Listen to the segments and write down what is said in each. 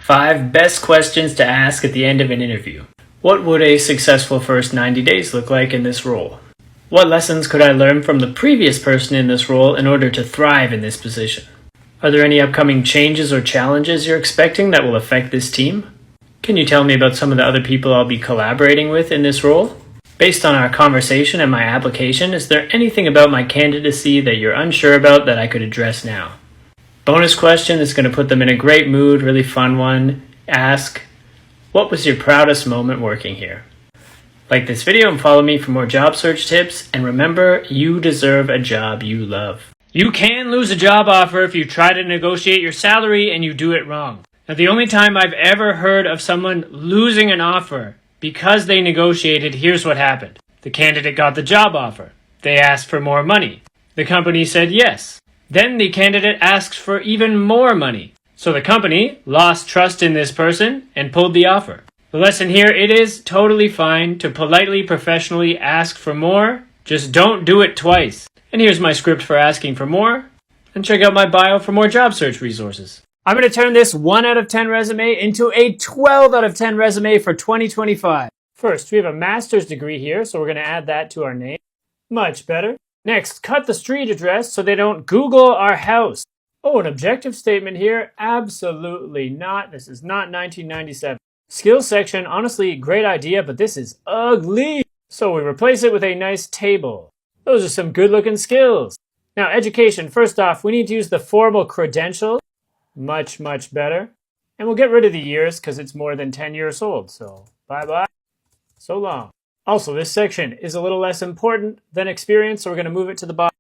5 best questions to ask at the end of an interview. What would a successful first 90 days look like in this role? What lessons could I learn from the previous person in this role in order to thrive in this position? Are there any upcoming changes or challenges you're expecting that will affect this team? Can you tell me about some of the other people I'll be collaborating with in this role? Based on our conversation and my application, is there anything about my candidacy that you're unsure about that I could address now? Bonus question that's going to put them in a great mood, really fun one. Ask, what was your proudest moment working here? Like this video and follow me for more job search tips. And remember, you deserve a job you love. You can lose a job offer if you try to negotiate your salary and you do it wrong. Now, the only time I've ever heard of someone losing an offer because they negotiated, here's what happened. The candidate got the job offer. They asked for more money. The company said yes. Then the candidate asks for even more money. So the company lost trust in this person and pulled the offer. The lesson here, it is totally fine to politely, professionally ask for more. Just don't do it twice. And here's my script for asking for more. And check out my bio for more job search resources. I'm going to turn this 1 out of 10 resume into a 12 out of 10 resume for 2025. First, we have a master's degree here, so we're going to add that to our name. Much better. Next, cut the street address so they don't Google our house. Oh, an objective statement here? Absolutely not. This is not 1997. Skills section, honestly, great idea, but this is ugly. So we replace it with a nice table. Those are some good looking skills. Now, education. First off, we need to use the formal credentials. Much, much better. And we'll get rid of the years because it's more than 10 years old. So bye-bye. So long. Also, this section is a little less important than experience, so we're going to move it to the bottom.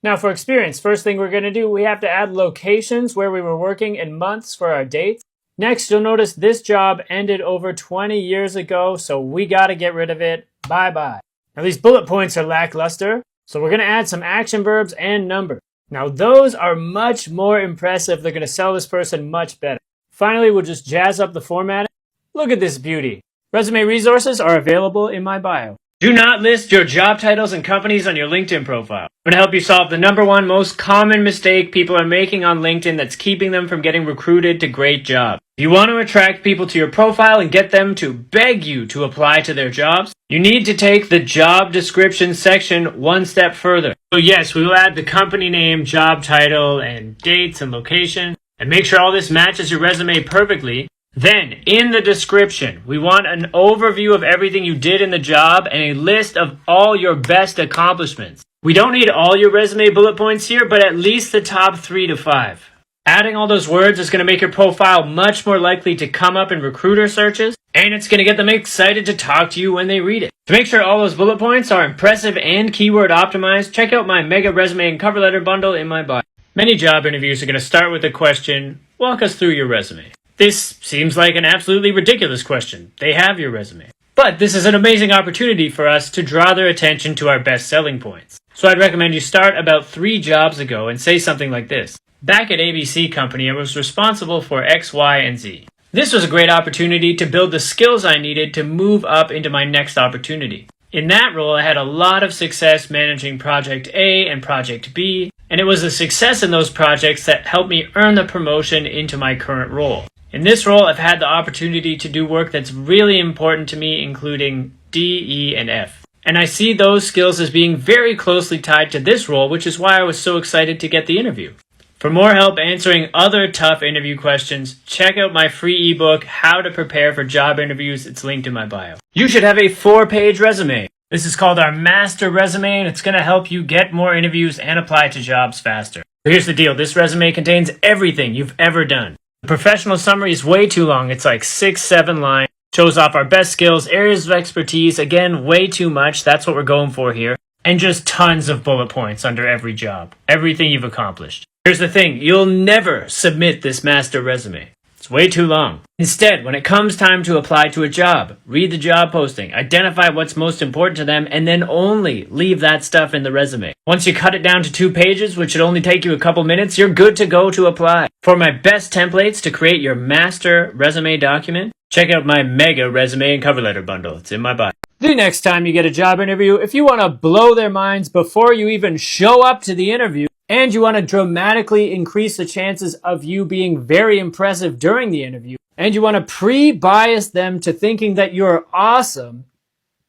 Now for experience, first thing we're going to do, we have to add locations where we were working and months for our dates. Next, you'll notice this job ended over 20 years ago, so we got to get rid of it. Bye-bye. Now these bullet points are lackluster, so we're going to add some action verbs and numbers. Now those are much more impressive. They're going to sell this person much better. Finally, we'll just jazz up the formatting. Look at this beauty. Resume resources are available in my bio. Do not list your job titles and companies on your LinkedIn profile. I'm going to help you solve the #1 most common mistake people are making on LinkedIn that's keeping them from getting recruited to great jobs. If you want to attract people to your profile and get them to beg you to apply to their jobs, you need to take the job description section one step further. So yes, we will add the company name, job title, and dates and location, and make sure all this matches your resume perfectly. Then, in the description, we want an overview of everything you did in the job and a list of all your best accomplishments. We don't need all your resume bullet points here, but at least the top 3 to 5. Adding all those words is going to make your profile much more likely to come up in recruiter searches, and it's going to get them excited to talk to you when they read it. To make sure all those bullet points are impressive and keyword optimized, check out my mega resume and cover letter bundle in my bio. Many job interviews are going to start with the question, walk us through your resume. This seems like an absolutely ridiculous question. They have your resume. But this is an amazing opportunity for us to draw their attention to our best selling points. So I'd recommend you start about 3 jobs ago and say something like this. Back at ABC Company, I was responsible for X, Y, and Z. This was a great opportunity to build the skills I needed to move up into my next opportunity. In that role, I had a lot of success managing Project A and Project B, and it was the success in those projects that helped me earn the promotion into my current role. In this role, I've had the opportunity to do work that's really important to me, including D, E, and F. And I see those skills as being very closely tied to this role, which is why I was so excited to get the interview. For more help answering other tough interview questions, check out my free ebook, How to Prepare for Job Interviews. It's linked in my bio. You should have a 4-page resume. This is called our master resume, and it's going to help you get more interviews and apply to jobs faster. So here's the deal. This resume contains everything you've ever done. The professional summary is way too long. It's like 6-7 lines. Shows off our best skills, areas of expertise. Again, way too much. That's what we're going for here. And just tons of bullet points under every job. Everything you've accomplished. Here's the thing. You'll never submit this master resume. It's way too long. Instead, when it comes time to apply to a job, read the job posting, identify what's most important to them, and then only leave that stuff in the resume. Once you cut it down to 2 pages, which should only take you a couple minutes, you're good to go to apply. For my best templates to create your master resume document, check out my mega resume and cover letter bundle. It's in my bio. The next time you get a job interview, if you want to blow their minds before you even show up to the interview, And you want to dramatically increase the chances of you being very impressive during the interview. And you want to pre-bias them to thinking that you're awesome.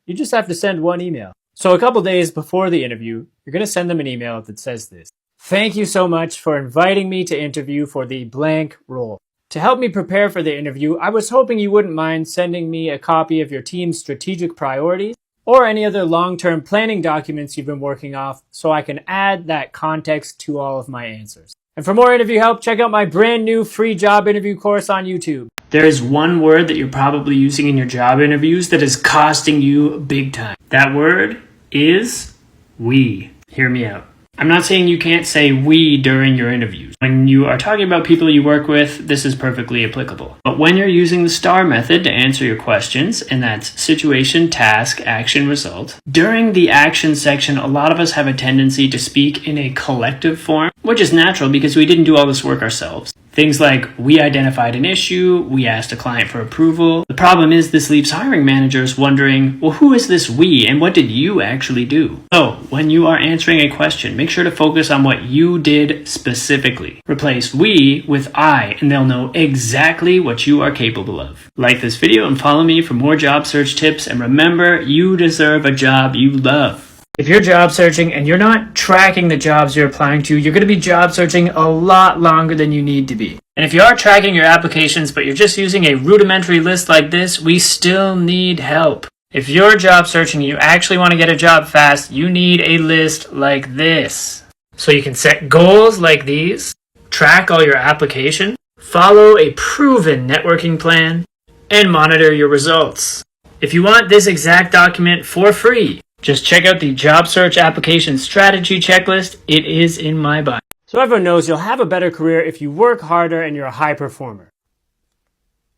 You just have to send one email. So a couple days before the interview, you're going to send them an email that says this. Thank you so much for inviting me to interview for the blank role. To help me prepare for the interview, I was hoping you wouldn't mind sending me a copy of your team's strategic priorities or any other long-term planning documents you've been working off so I can add that context to all of my answers. And for more interview help, check out my brand new free job interview course on YouTube. There is one word that you're probably using in your job interviews that is costing you big time. That word is we. Hear me out. I'm not saying you can't say we during your interviews. When you are talking about people you work with, this is perfectly applicable. But when you're using the STAR method to answer your questions, and that's situation, task, action, result, during the action section, a lot of us have a tendency to speak in a collective form, which is natural because we didn't do all this work ourselves. Things like, we identified an issue, we asked a client for approval. The problem is this leaves hiring managers wondering, well, who is this we and what did you actually do? So, when you are answering a question, make sure to focus on what you did specifically. Replace we with I, and they'll know exactly what you are capable of. Like this video and follow me for more job search tips, and remember, you deserve a job you love. If you're job searching and you're not tracking the jobs you're applying to, you're going to be job searching a lot longer than you need to be. And if you are tracking your applications, but you're just using a rudimentary list like this, we still need help. If you're job searching and you actually want to get a job fast, you need a list like this. So you can set goals like these, track all your application, follow a proven networking plan, and monitor your results. If you want this exact document for free, just check out the job search application strategy checklist. It is in my bio. So everyone knows you'll have a better career if you work harder and you're a high performer.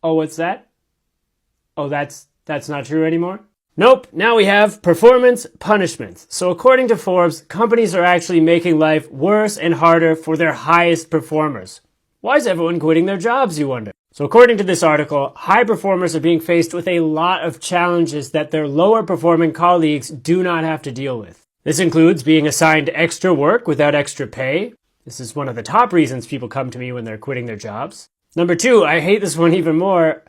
Oh, what's that? Oh, that's not true anymore? Nope, now we have performance punishments. So according to Forbes, companies are actually making life worse and harder for their highest performers. Why is everyone quitting their jobs, you wonder? So according to this article, high performers are being faced with a lot of challenges that their lower performing colleagues do not have to deal with. This includes being assigned extra work without extra pay. This is one of the top reasons people come to me when they're quitting their jobs. Number 2, I hate this one even more.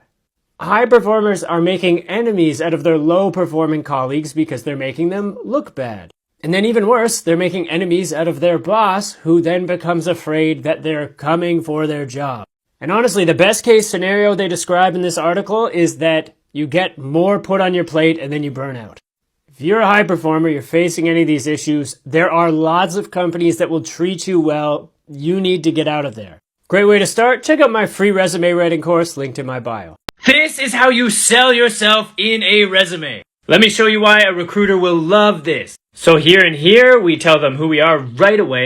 High performers are making enemies out of their low performing colleagues because they're making them look bad. And then even worse, they're making enemies out of their boss, who then becomes afraid that they're coming for their job. And honestly, the best case scenario they describe in this article is that you get more put on your plate and then you burn out. If you're a high performer, you're facing any of these issues, there are lots of companies that will treat you well. You need to get out of there. Great way to start. Check out my free resume writing course linked in my bio. This is how you sell yourself in a resume. Let me show you why a recruiter will love this. So here and here, we tell them who we are right away.